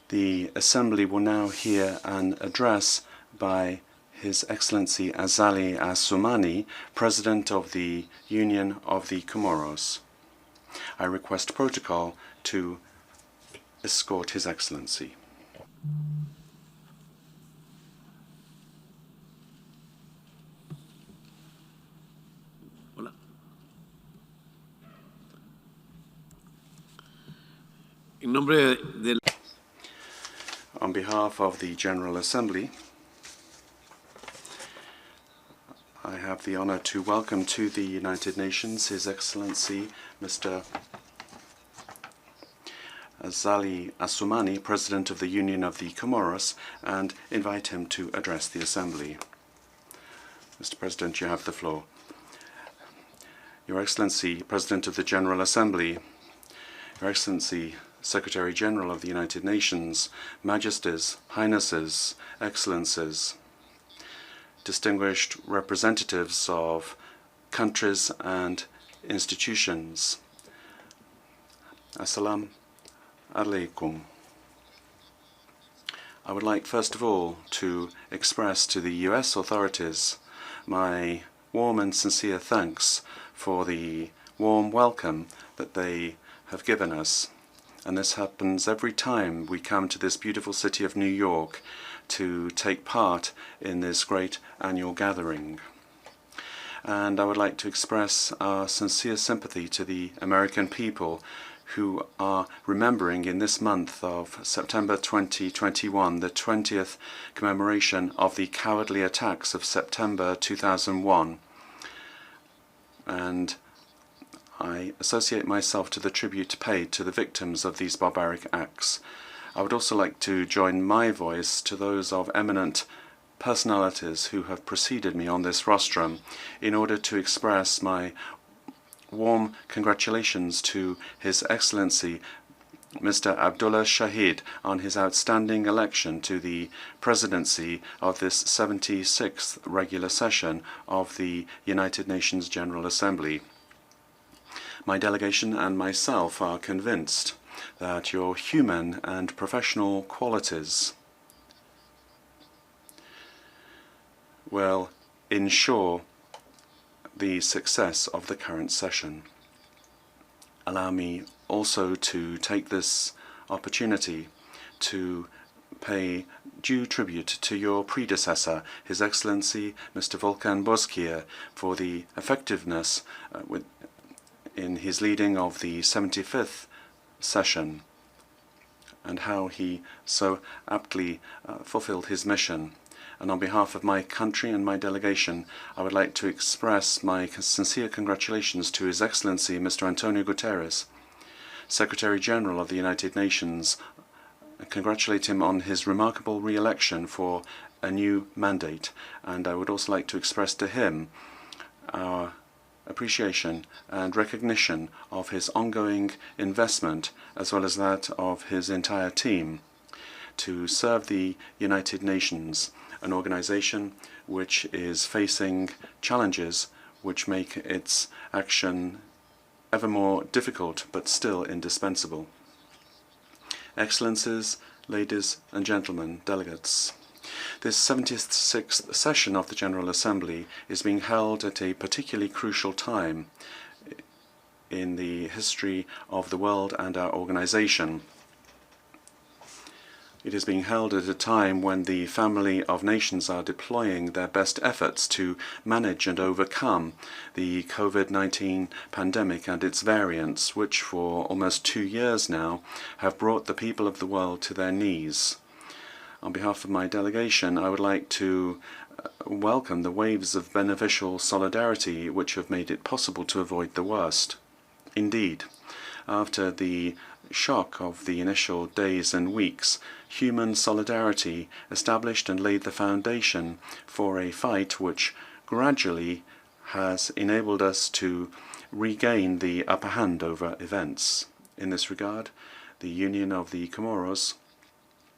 The Assembly will now hear an address by His Excellency Azali Assoumani, President of the Union of the Comoros. I request protocol to escort His Excellency. On behalf of the General Assembly, I have the honor to welcome to the United Nations His Excellency Mr. Azali Assoumani, President of the Union of the Comoros, and invite him to address the Assembly. Mr. President, you have the floor. Your Excellency, President of the General Assembly, Your Excellency, Secretary General of the United Nations, Majesties, Highnesses, Excellencies, distinguished representatives of countries and institutions, Assalamu alaikum. I would like first of all to express to the US authorities my warm and sincere thanks for the warm welcome that they have given us. And this happens every time we come to this beautiful city of New York to take part in this great annual gathering. And I would like to express our sincere sympathy to the American people who are remembering in this month of September 2021 the 20th commemoration of the cowardly attacks of September 2001. And I associate myself to the tribute paid to the victims of these barbaric acts. I would also like to join my voice to those of eminent personalities who have preceded me on this rostrum in order to express my warm congratulations to His Excellency Mr. Abdullah Shahid on his outstanding election to the presidency of this 76th regular session of the United Nations General Assembly. My delegation and myself are convinced that your human and professional qualities will ensure the success of the current session. Allow me also to take this opportunity to pay due tribute to your predecessor, His Excellency Mr. Volkan Bozkır, for the effectiveness in his leading of the 75th session and how he so aptly fulfilled his mission. And on behalf of my country and my delegation, I would like to express my sincere congratulations to His Excellency Mr. Antonio Guterres, Secretary General of the United Nations, and congratulate him on his remarkable re-election for a new mandate. And I would also like to express to him our appreciation and recognition of his ongoing investment, as well as that of his entire team, to serve the United Nations, an organization which is facing challenges which make its action ever more difficult but still indispensable. Excellencies, ladies and gentlemen, delegates, this 76th session of the General Assembly is being held at a particularly crucial time in the history of the world and our organization. It is being held at a time when the family of nations are deploying their best efforts to manage and overcome the COVID-19 pandemic and its variants, which for almost 2 years now have brought the people of the world to their knees. On behalf of my delegation, I would like to welcome the waves of beneficial solidarity which have made it possible to avoid the worst. Indeed, after the shock of the initial days and weeks, human solidarity established and laid the foundation for a fight which gradually has enabled us to regain the upper hand over events. In this regard, the Union of the Comoros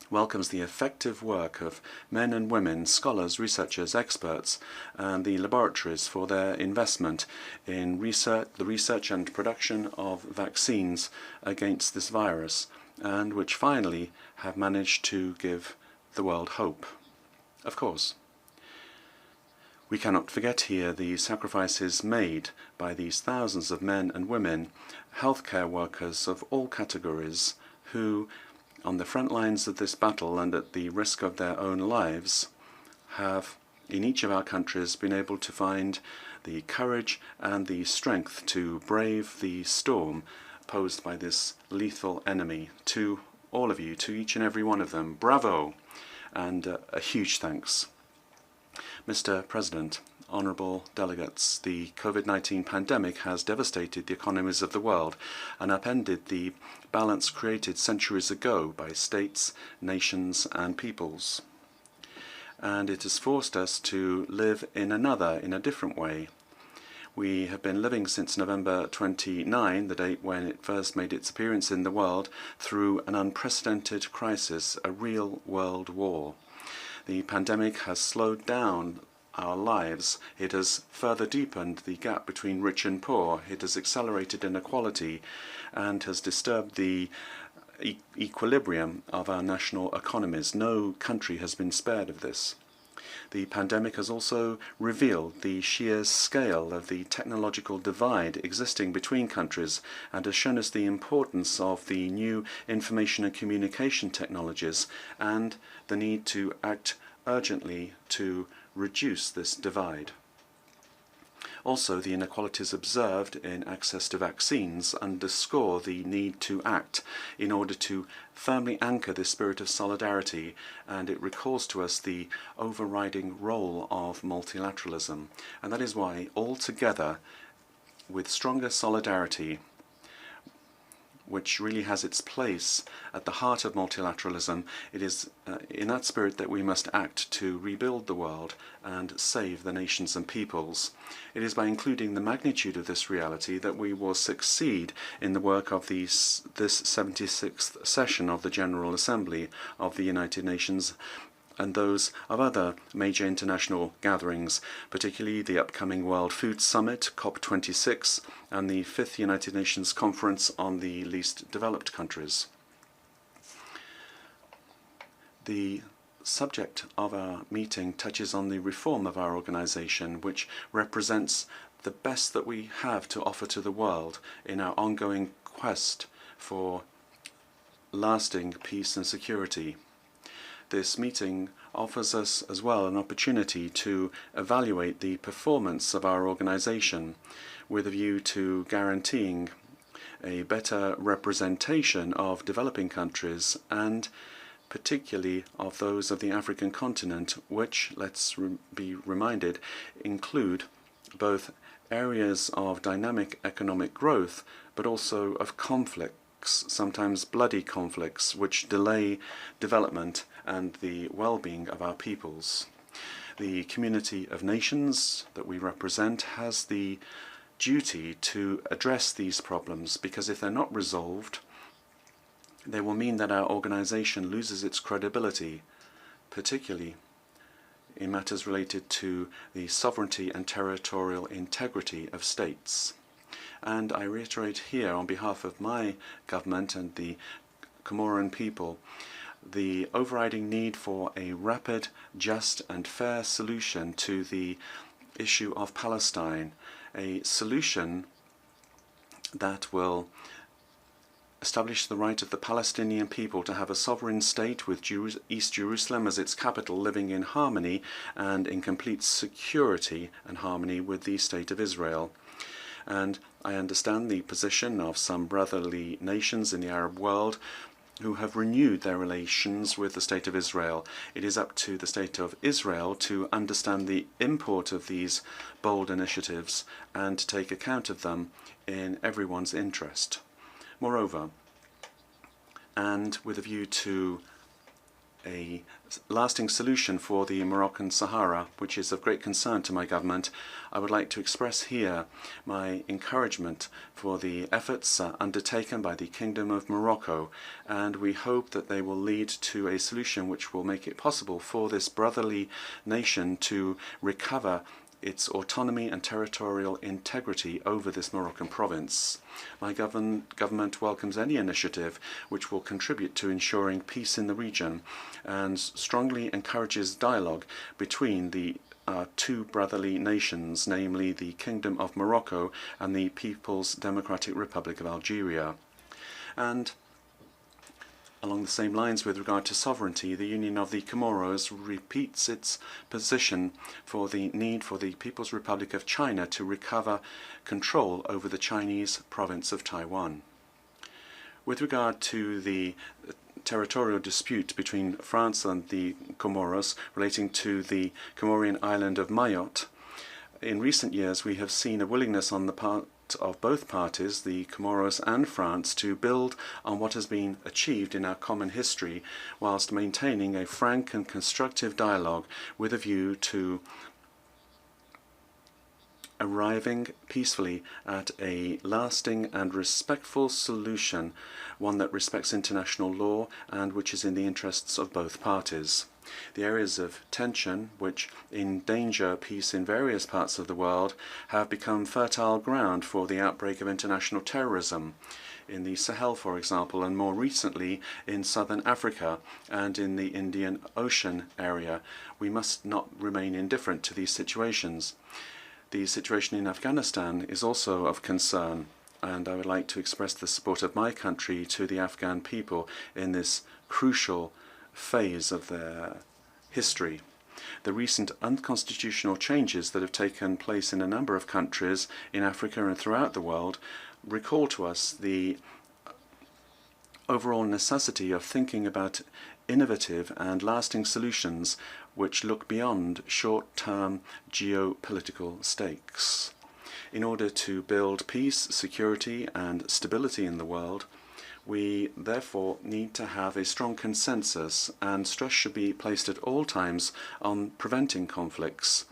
welcomes the effective work of men and women, scholars, researchers, experts, and the laboratories for their investment in the research and production of vaccines against this virus, and which finally have managed to give the world hope. Of course, we cannot forget here the sacrifices made by these thousands of men and women, healthcare workers of all categories, who, on the front lines of this battle and at the risk of their own lives, have, in each of our countries, been able to find the courage and the strength to brave the storm posed by this lethal enemy. To all of you, to each and every one of them, bravo, and a huge thanks. Mr. President, honourable delegates, the COVID-19 pandemic has devastated the economies of the world and upended the balance created centuries ago by states, nations and peoples. And it has forced us to live in a different way. We have been living since November 29, the date when it first made its appearance in the world, through an unprecedented crisis, a real world war. The pandemic has slowed down our lives. It has further deepened the gap between rich and poor. It has accelerated inequality and has disturbed the equilibrium of our national economies. No country has been spared of this. The pandemic has also revealed the sheer scale of the technological divide existing between countries and has shown us the importance of the new information and communication technologies and the need to act urgently to reduce this divide. Also, the inequalities observed in access to vaccines underscore the need to act in order to firmly anchor this spirit of solidarity, and it recalls to us the overriding role of multilateralism. And that is why, all together, with stronger solidarity, which really has its place at the heart of multilateralism, it is in that spirit that we must act to rebuild the world and save the nations and peoples. It is by including the magnitude of this reality that we will succeed in the work of this 76th session of the General Assembly of the United Nations and those of other major international gatherings, particularly the upcoming World Food Summit, COP26, and the 5th United Nations Conference on the Least Developed Countries. The subject of our meeting touches on the reform of our organization, which represents the best that we have to offer to the world in our ongoing quest for lasting peace and security. This meeting offers us as well an opportunity to evaluate the performance of our organization with a view to guaranteeing a better representation of developing countries and particularly of those of the African continent, which, let's be reminded, include both areas of dynamic economic growth but also of conflict, sometimes bloody conflicts, which delay development and the well-being of our peoples. The community of nations that we represent has the duty to address these problems, because if they're not resolved, they will mean that our organization loses its credibility, particularly in matters related to the sovereignty and territorial integrity of states. And I reiterate here on behalf of my government and the Comoran people the overriding need for a rapid, just and fair solution to the issue of Palestine, a solution that will establish the right of the Palestinian people to have a sovereign state with East Jerusalem as its capital, living in harmony and in complete security and harmony with the State of Israel. And I understand the position of some brotherly nations in the Arab world who have renewed their relations with the State of Israel. It is up to the State of Israel to understand the import of these bold initiatives and to take account of them in everyone's interest. Moreover, and with a view to a lasting solution for the Moroccan Sahara, which is of great concern to my government, I would like to express here my encouragement for the efforts undertaken by the Kingdom of Morocco, and we hope that they will lead to a solution which will make it possible for this brotherly nation to recover its autonomy and territorial integrity over this Moroccan province. My government welcomes any initiative which will contribute to ensuring peace in the region and strongly encourages dialogue between the two brotherly nations, namely the Kingdom of Morocco and the People's Democratic Republic of Algeria. And along the same lines with regard to sovereignty, the Union of the Comoros repeats its position for the need for the People's Republic of China to recover control over the Chinese province of Taiwan. With regard to the territorial dispute between France and the Comoros relating to the Comorian island of Mayotte, in recent years we have seen a willingness on the part of both parties, the Comoros and France, to build on what has been achieved in our common history, whilst maintaining a frank and constructive dialogue with a view to arriving peacefully at a lasting and respectful solution, one that respects international law and which is in the interests of both parties. The areas of tension, which endanger peace in various parts of the world, have become fertile ground for the outbreak of international terrorism in the Sahel, for example, and more recently in southern Africa and in the Indian Ocean area. We must not remain indifferent to these situations. The situation in Afghanistan is also of concern, and I would like to express the support of my country to the Afghan people in this crucial phase of their history. The recent unconstitutional changes that have taken place in a number of countries in Africa and throughout the world recall to us the overall necessity of thinking about innovative and lasting solutions which look beyond short-term geopolitical stakes. In order to build peace, security and stability in the world, we therefore need to have a strong consensus, and stress should be placed at all times on preventing conflicts,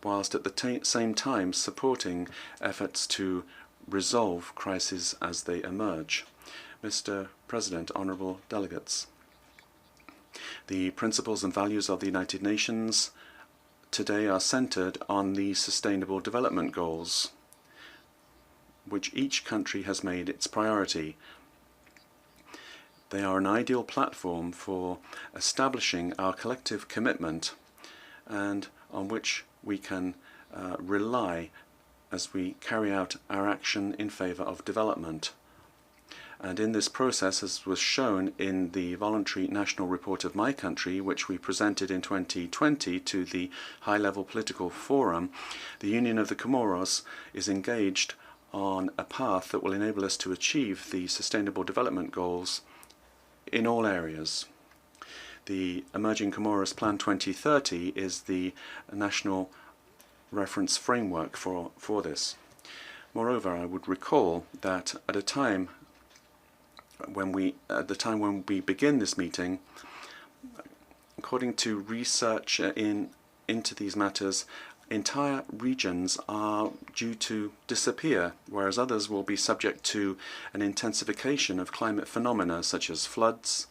whilst at the same time supporting efforts to resolve crises as they emerge. Mr. President, honourable delegates, the principles and values of the United Nations today are centred on the Sustainable Development Goals, which each country has made its priority. They are an ideal platform for establishing our collective commitment and on which we can rely as we carry out our action in favour of development. And in this process, as was shown in the voluntary national report of my country, which we presented in 2020 to the high-level political forum, the Union of the Comoros is engaged on a path that will enable us to achieve the Sustainable Development Goals in all areas. The Emerging Comoros Plan 2030 is the national reference framework for this. Moreover, I would recall that at the time when we begin this meeting, according to research into these matters, entire regions are due to disappear, whereas others will be subject to an intensification of climate phenomena such as floods,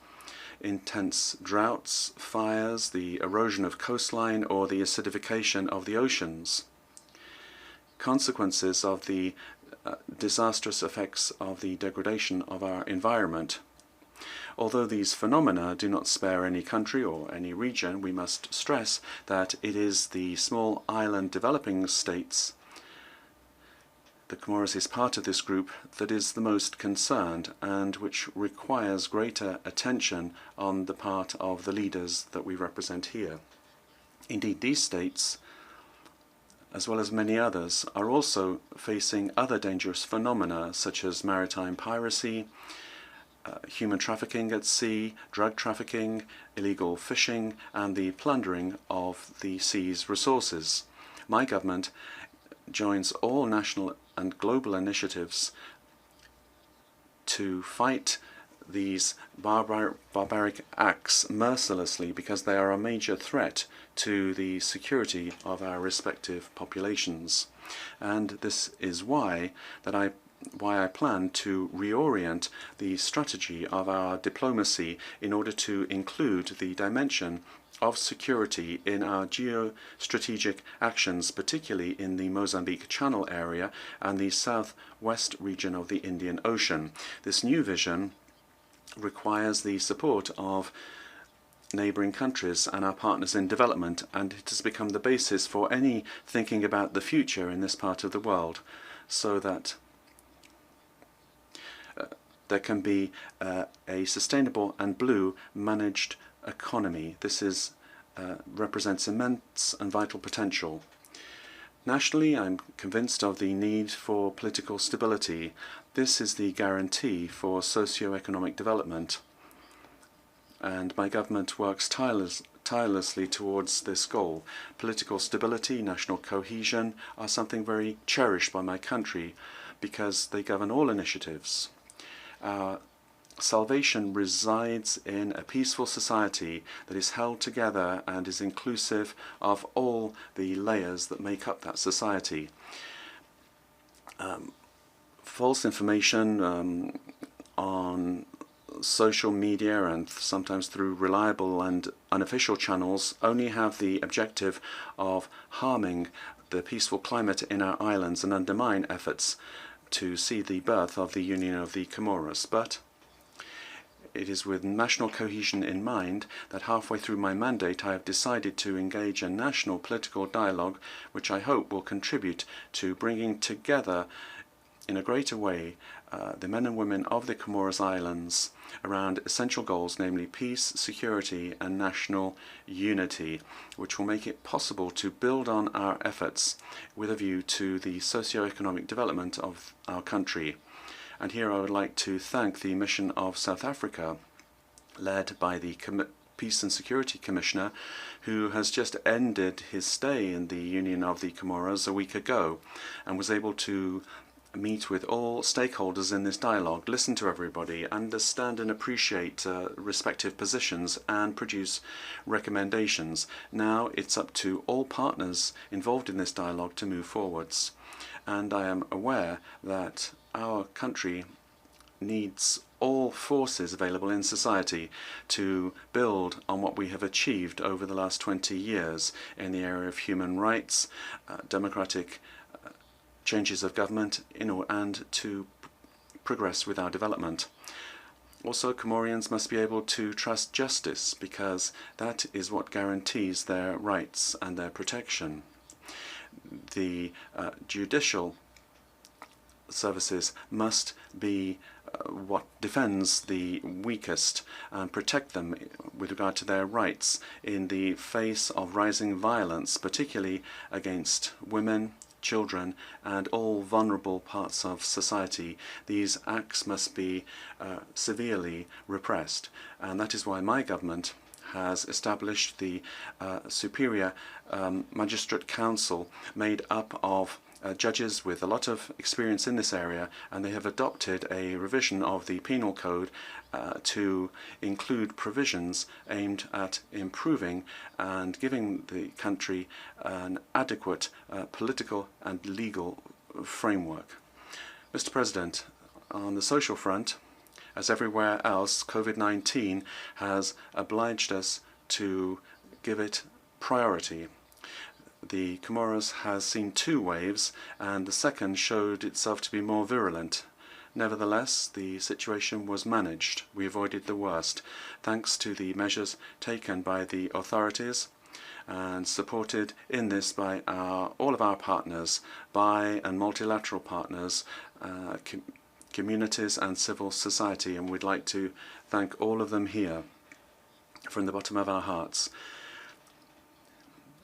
intense droughts, fires, the erosion of coastline, or the acidification of the oceans. Consequences of the disastrous effects of the degradation of our environment. Although these phenomena do not spare any country or any region, we must stress that it is the small island developing states, the Comoros is part of this group, that is the most concerned and which requires greater attention on the part of the leaders that we represent here. Indeed, these states, as well as many others, are also facing other dangerous phenomena such as maritime piracy, human trafficking at sea, drug trafficking, illegal fishing, and the plundering of the sea's resources. My government joins all national and global initiatives to fight these barbaric acts mercilessly because they are a major threat to the security of our respective populations. And this is why I plan to reorient the strategy of our diplomacy in order to include the dimension of security in our geostrategic actions, particularly in the Mozambique Channel area and the southwest region of the Indian Ocean. This new vision requires the support of neighbouring countries and our partners in development, and it has become the basis for any thinking about the future in this part of the world, so that there can be a sustainable and blue managed economy. This represents immense and vital potential. Nationally, I'm convinced of the need for political stability. This is the guarantee for socio-economic development, and my government works tirelessly towards this goal. Political stability, national cohesion are something very cherished by my country because they govern all initiatives. Our salvation resides in a peaceful society that is held together and is inclusive of all the layers that make up that society. False information on social media and sometimes through reliable and unofficial channels only have the objective of harming the peaceful climate in our islands and undermine efforts to see the birth of the Union of the Comoros. But it is with national cohesion in mind that halfway through my mandate I have decided to engage a national political dialogue which I hope will contribute to bringing together in a greater way the men and women of the Comoros Islands around essential goals, namely peace, security and national unity, which will make it possible to build on our efforts with a view to the socio-economic development of our country. And here I would like to thank the mission of South Africa, led by the Peace and Security Commissioner, who has just ended his stay in the Union of the Comoros a week ago and was able to meet with all stakeholders in this dialogue, listen to everybody, understand and appreciate respective positions and produce recommendations. Now it's up to all partners involved in this dialogue to move forwards. And I am aware that our country needs all forces available in society to build on what we have achieved over the last 20 years in the area of human rights, democratic changes of government, and to progress with our development. Also, Comorians must be able to trust justice, because that is what guarantees their rights and their protection. The judicial services must be what defends the weakest and protect them with regard to their rights in the face of rising violence, particularly against women, children and all vulnerable parts of society. These acts must be severely repressed, and that is why my government has established the Superior Magistrate Council, made up of judges with a lot of experience in this area, and they have adopted a revision of the penal code to include provisions aimed at improving and giving the country an adequate political and legal framework. Mr. President, on the social front, as everywhere else, COVID-19 has obliged us to give it priority. The Comoros has seen 2 waves, and the second showed itself to be more virulent. Nevertheless, the situation was managed. We avoided the worst, thanks to the measures taken by the authorities and supported in this by all of our partners, bi and multilateral partners, communities and civil society, and we'd like to thank all of them here from the bottom of our hearts.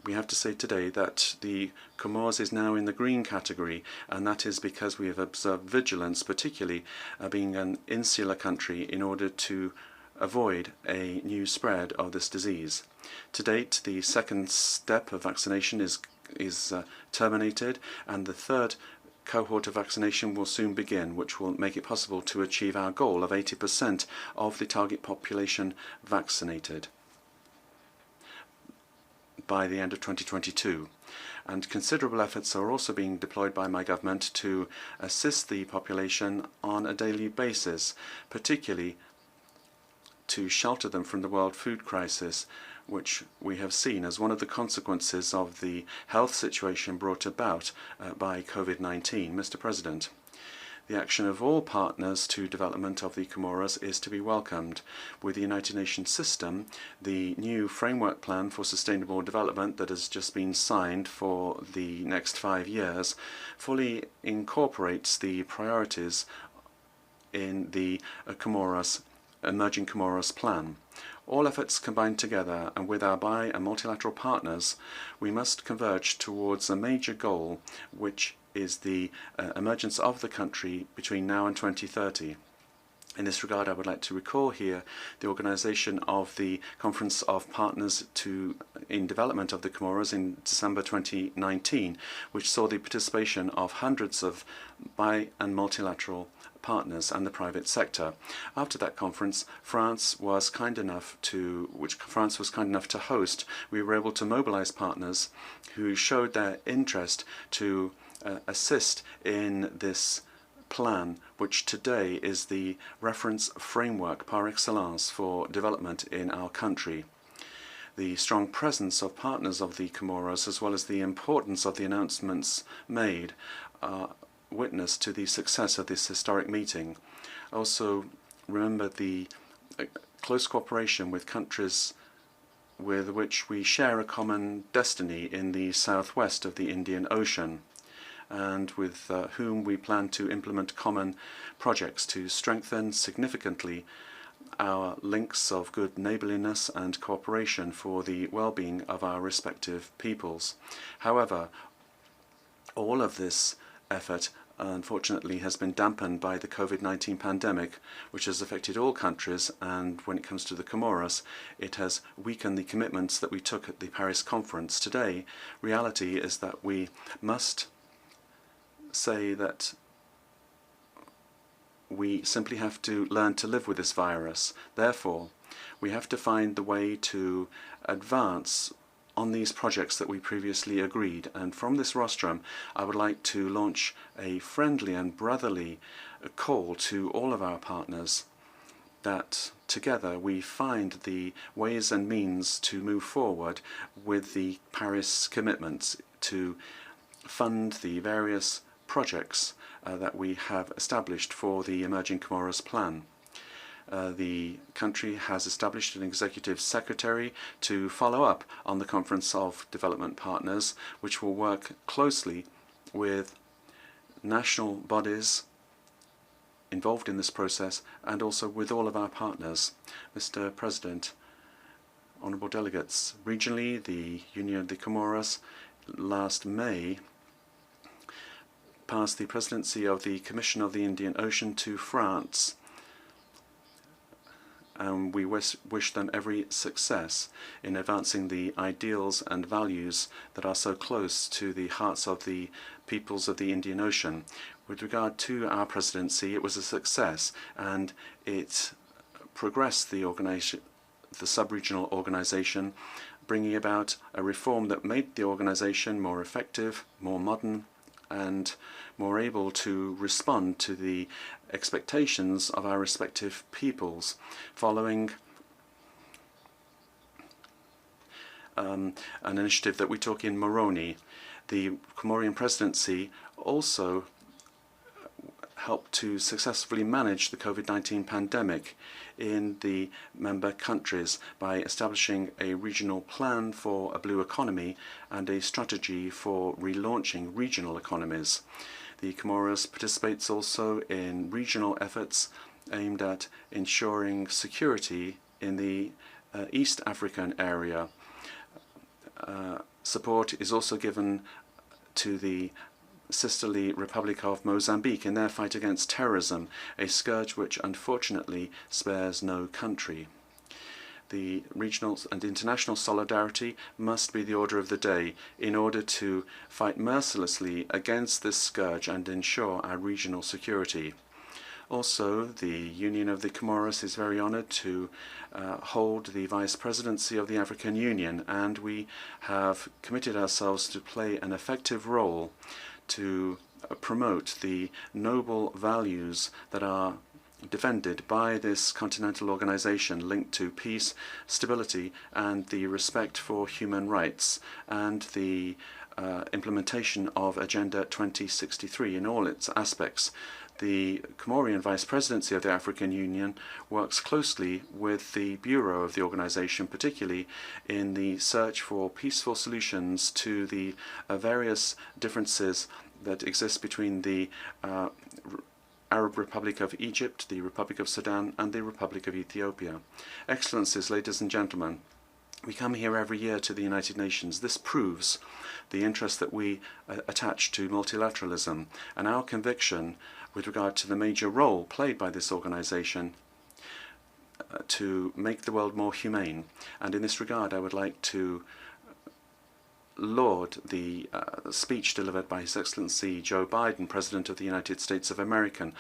We have to say today that the Comoros is now in the green category, and that is because we have observed vigilance, particularly being an insular country, in order to avoid a new spread of this disease. To date, the second step of vaccination is terminated, and the third cohort of vaccination will soon begin, which will make it possible to achieve our goal of 80% of the target population vaccinated by the end of 2022. And considerable efforts are also being deployed by my government to assist the population on a daily basis, particularly to shelter them from the world food crisis, which we have seen as one of the consequences of the health situation brought about by COVID-19. Mr. President, the action of all partners to development of the Comoros is to be welcomed. With the United Nations system, the new framework plan for sustainable development that has just been signed for the next 5 years fully incorporates the priorities in the Emerging Comoros plan. All efforts combined together, and with our bi- and multilateral partners, we must converge towards a major goal, which is the emergence of the country between now and 2030. In this regard, I would like to recall here the organisation of the Conference of Partners in Development of the Comoros in December 2019, which saw the participation of hundreds of bi- and multilateral partners and the private sector. After that conference, France was kind enough to host. We were able to mobilize partners who showed their interest to assist in this plan, which today is the reference framework par excellence for development in our country. The strong presence of partners of the Comoros, as well as the importance of the announcements made, witness to the success of this historic meeting. Also, remember the close cooperation with countries with which we share a common destiny in the southwest of the Indian Ocean, and with whom we plan to implement common projects to strengthen significantly our links of good neighbourliness and cooperation for the well-being of our respective peoples. However, all of this effort unfortunately has been dampened by the COVID-19 pandemic, which has affected all countries, and when it comes to the Comoros, it has weakened the commitments that we took at the Paris conference. Today, reality is that we must say that we simply have to learn to live with this virus. Therefore, we have to find the way to advance on these projects that we previously agreed. And from this rostrum, I would like to launch a friendly and brotherly call to all of our partners that together we find the ways and means to move forward with the Paris commitments to fund the various projects that we have established for the Emerging Comoros plan. The country has established an executive secretary to follow up on the Conference of Development Partners, which will work closely with national bodies involved in this process and also with all of our partners. Mr. President, honourable delegates, regionally, the Union of the Comoros last May passed the presidency of the Commission of the Indian Ocean to France, and we wish them every success in advancing the ideals and values that are so close to the hearts of the peoples of the Indian Ocean. With regard to our presidency, it was a success, and it progressed the sub-regional organization, bringing about a reform that made the organization more effective, more modern, and more able to respond to the expectations of our respective peoples, following an initiative that we took in Moroni. The Comorian presidency also helped to successfully manage the COVID-19 pandemic in the member countries by establishing a regional plan for a blue economy and a strategy for relaunching regional economies. The Comoros participates also in regional efforts aimed at ensuring security in the East African area. Support is also given to the sisterly Republic of Mozambique in their fight against terrorism, a scourge which unfortunately spares no country. The regional and international solidarity must be the order of the day in order to fight mercilessly against this scourge and ensure our regional security. Also, the Union of the Comoros is very honored to hold the Vice Presidency of the African Union, and we have committed ourselves to play an effective role to promote the noble values that are defended by this continental organization linked to peace, stability, and the respect for human rights, and the implementation of Agenda 2063 in all its aspects. The Comorian Vice Presidency of the African Union works closely with the Bureau of the organization, particularly in the search for peaceful solutions to the various differences that exist between the Arab Republic of Egypt, the Republic of Sudan, and the Republic of Ethiopia. Excellencies, ladies and gentlemen, we come here every year to the United Nations. This proves the interest that we attach to multilateralism and our conviction with regard to the major role played by this organization to make the world more humane. And in this regard, I would like to laud the speech delivered by His Excellency Joe Biden, President of the United States of America,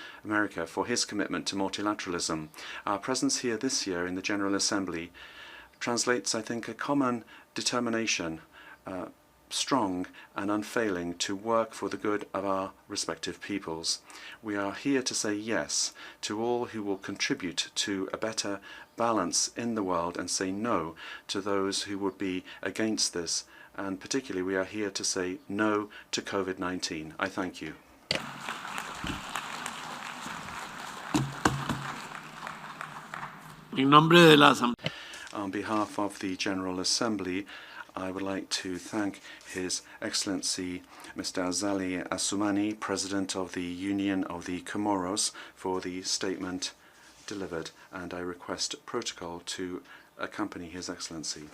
for his commitment to multilateralism. Our presence here this year in the General Assembly translates, I think, a common determination, strong and unfailing, to work for the good of our respective peoples. We are here to say yes to all who will contribute to a better balance in the world and say no to those who would be against this. And particularly, we are here to say no to COVID-19. I thank you. On behalf of the General Assembly, I would like to thank His Excellency Mr. Azali Assoumani, President of the Union of the Comoros, for the statement delivered, and I request protocol to accompany His Excellency.